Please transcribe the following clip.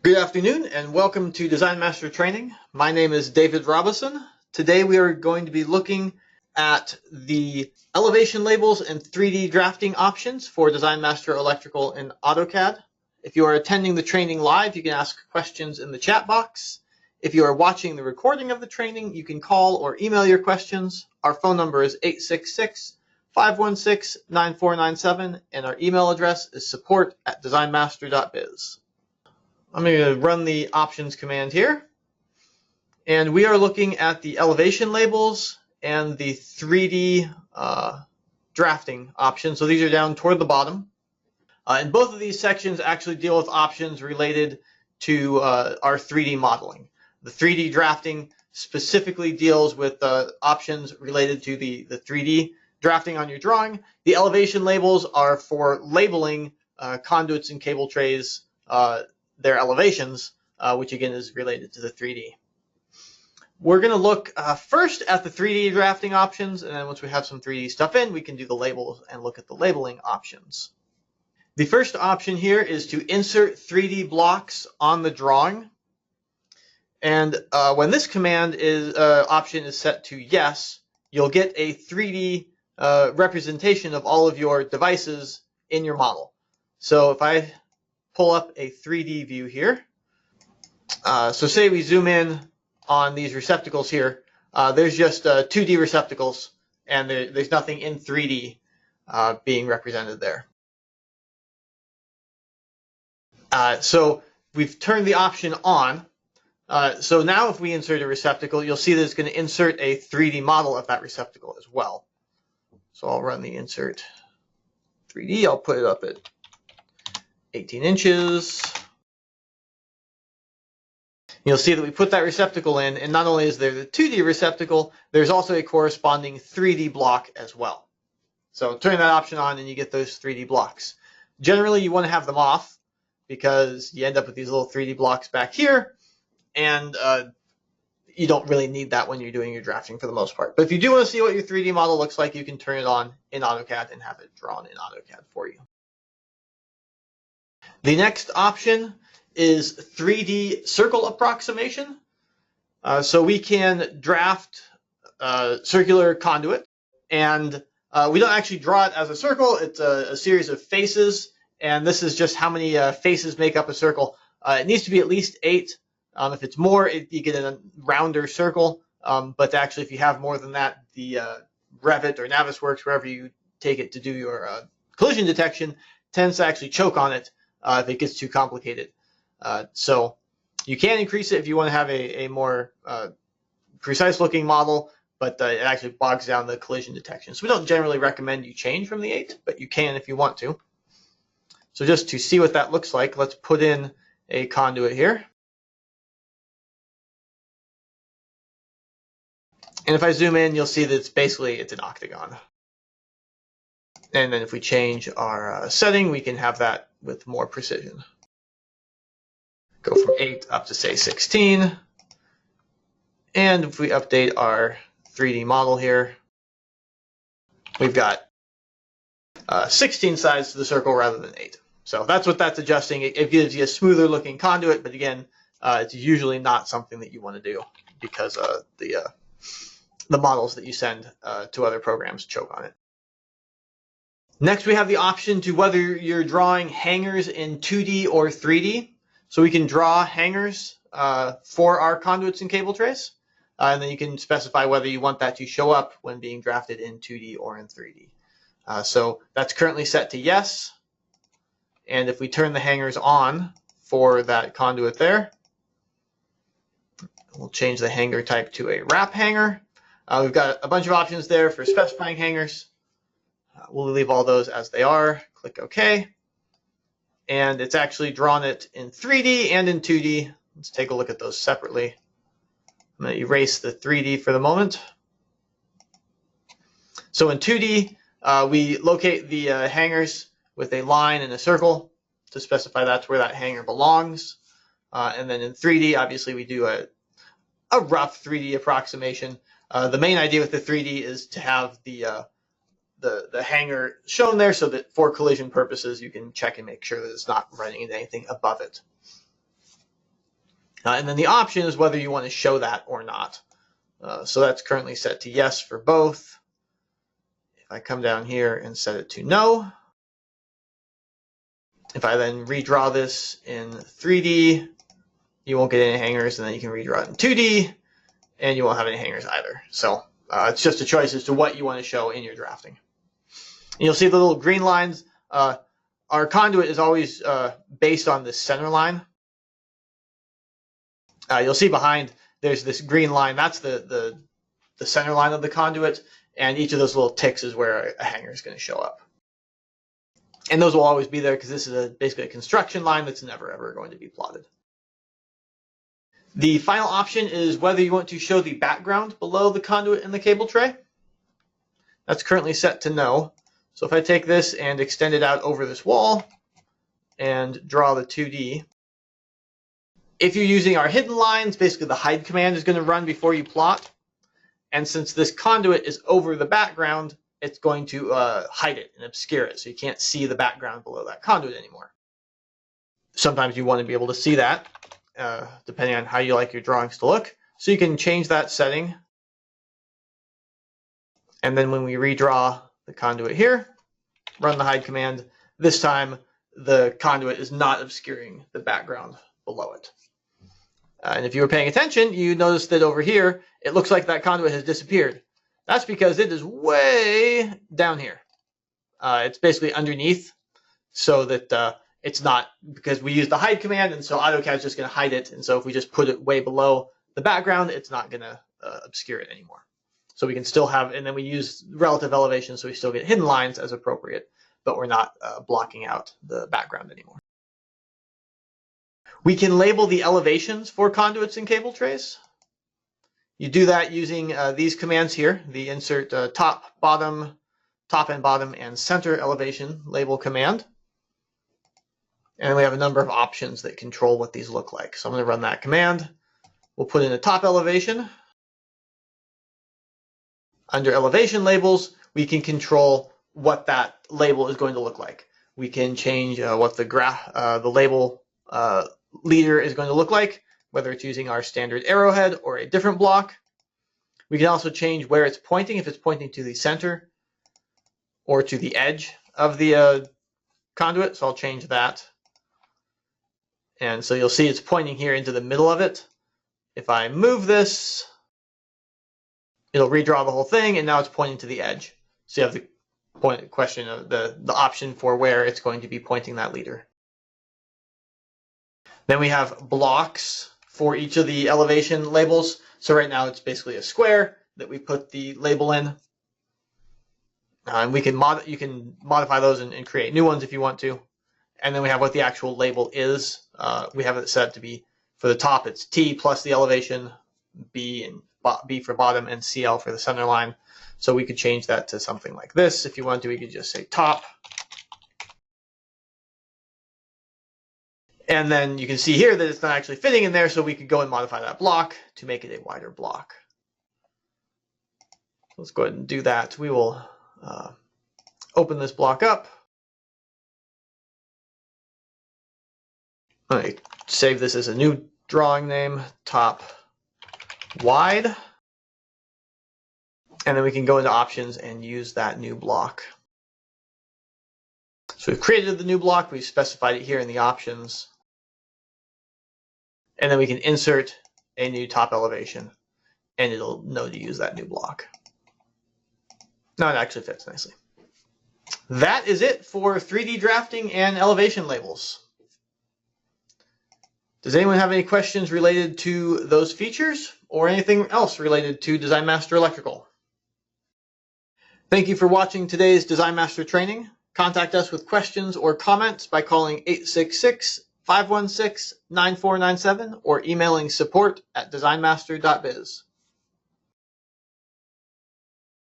Good afternoon and welcome to Design Master Training. My name is David Robison. Today we are going to be looking at the elevation labels and 3D drafting options for Design Master Electrical in AutoCAD. If you are attending the training live, you can ask questions in the chat box. If you are watching the recording of the training, you can call or email your questions. Our phone number is 866-516-9497 and our email address is support@designmaster.biz. I'm going to run the options command here, and we are looking at the elevation labels and the 3D drafting options. So these are down toward the bottom. And both of these sections actually deal with options related to our 3D modeling. The 3D drafting specifically deals with options related to the 3D drafting on your drawing. The elevation labels are for labeling conduits and cable trays, their elevations, which again is related to the 3D. We're going to look first at the 3D drafting options, and then once we have some 3D stuff in, we can do the labels and look at the labeling options. The first option here is to insert 3D blocks on the drawing. And when this command option is set to yes, you'll get a 3D representation of all of your devices in your model. So if I pull up a 3D view here. So say we zoom in on these receptacles here. There's just 2D receptacles, and there's nothing in 3D being represented there. So we've turned the option on. So now if we insert a receptacle, you'll see that it's going to insert a 3D model of that receptacle as well. So I'll run the insert 3D. I'll put it up at 18 inches. You'll see that we put that receptacle in, and not only is there the 2D receptacle, there's also a corresponding 3D block as well. So turn that option on and you get those 3D blocks. Generally, you want to have them off because you end up with these little 3D blocks back here, and you don't really need that when you're doing your drafting for the most part. But if you do want to see what your 3D model looks like, you can turn it on in AutoCAD and have it drawn in AutoCAD for you. The next option is 3D circle approximation. So we can draft circular conduit, and we don't actually draw it as a circle. It's a series of faces, and this is just how many faces make up a circle. It needs to be at least 8. If it's more, you get a rounder circle. But actually, if you have more than that, the Revit or Navisworks, wherever you take it to do your collision detection, tends to actually choke on it if it gets too complicated. So you can increase it if you want to have a more precise looking model, but it actually bogs down the collision detection. So we don't generally recommend you change from the 8, but you can if you want to. So just to see what that looks like, let's put in a conduit here. And if I zoom in, you'll see that it's an octagon. And then if we change our setting, we can have that with more precision. Go from 8 up to, say, 16. And if we update our 3D model here, we've got 16 sides to the circle rather than 8. So that's what that's adjusting. It gives you a smoother looking conduit, but again, it's usually not something that you want to do because the models that you send to other programs choke on it. Next, we have the option to whether you're drawing hangers in 2D or 3D. So we can draw hangers for our conduits and cable trays, and then you can specify whether you want that to show up when being drafted in 2D or in 3D. So that's currently set to yes, and if we turn the hangers on for that conduit there, we'll change the hanger type to a wrap hanger. We've got a bunch of options there for specifying hangers. We'll leave all those as they are. Click OK. And it's actually drawn it in 3D and in 2D. Let's take a look at those separately. I'm going to erase the 3D for the moment. So in 2D, we locate the hangers with a line and a circle to specify that's where that hanger belongs. And then in 3D, obviously, we do a rough 3D approximation. The main idea with the 3D is to have the hanger shown there so that for collision purposes you can check and make sure that it's not running into anything above it. And then the option is whether you want to show that or not. So that's currently set to yes for both. If I come down here and set it to no, if I then redraw this in 3D, you won't get any hangers, and then you can redraw it in 2D, and you won't have any hangers either. So it's just a choice as to what you want to show in your drafting. And you'll see the little green lines. Our conduit is always based on the center line. You'll see behind there's this green line. That's the center line of the conduit, and each of those little ticks is where a hanger is going to show up. And those will always be there because this is basically a construction line that's never ever going to be plotted. The final option is whether you want to show the background below the conduit and the cable tray. That's currently set to no. So if I take this and extend it out over this wall and draw the 2D, if you're using our hidden lines, basically the hide command is going to run before you plot. And since this conduit is over the background, it's going to hide it and obscure it, so you can't see the background below that conduit anymore. Sometimes you want to be able to see that, depending on how you like your drawings to look. So you can change that setting. And then when we redraw the conduit here, run the hide command, this time the conduit is not obscuring the background below it. And if you were paying attention, you notice that over here, it looks like that conduit has disappeared. That's because it is way down here. It's basically underneath, so that it's not, because we use the hide command, and so AutoCAD is just going to hide it. And so if we just put it way below the background, it's not going to obscure it anymore. So we can still have, and then we use relative elevation, so we still get hidden lines as appropriate, but we're not blocking out the background anymore. We can label the elevations for conduits and cable trays. You do that using these commands here, the insert top and bottom, and center elevation label command. And we have a number of options that control what these look like. So I'm going to run that command. We'll put in a top elevation. Under elevation labels, we can control what that label is going to look like. We can change what the label leader is going to look like, whether it's using our standard arrowhead or a different block. We can also change where it's pointing, if it's pointing to the center or to the edge of the conduit. So I'll change that. And so you'll see it's pointing here into the middle of it. If I move this, it'll redraw the whole thing, and now it's pointing to the edge. So you have the question of the option for where it's going to be pointing that leader. Then we have blocks for each of the elevation labels. So right now it's basically a square that we put the label in. And you can modify those and create new ones if you want to. And then we have what the actual label is. We have it set to be, for the top, it's T plus the elevation, B for bottom, and CL for the center line. So we could change that to something like this. If you want to, we could just say top. And then you can see here that it's not actually fitting in there, so we could go and modify that block to make it a wider block. Let's go ahead and do that. We will open this block up. Let me save this as a new drawing name, top wide. And then we can go into options and use that new block. So we've created the new block, we've specified it here in the options. And then we can insert a new top elevation, and it'll know to use that new block. Now it actually fits nicely. That is it for 3D drafting and elevation labels. Does anyone have any questions related to those features or anything else related to Design Master Electrical? Thank you for watching today's Design Master training. Contact us with questions or comments by calling 866-516-9497 or emailing support@designmaster.biz.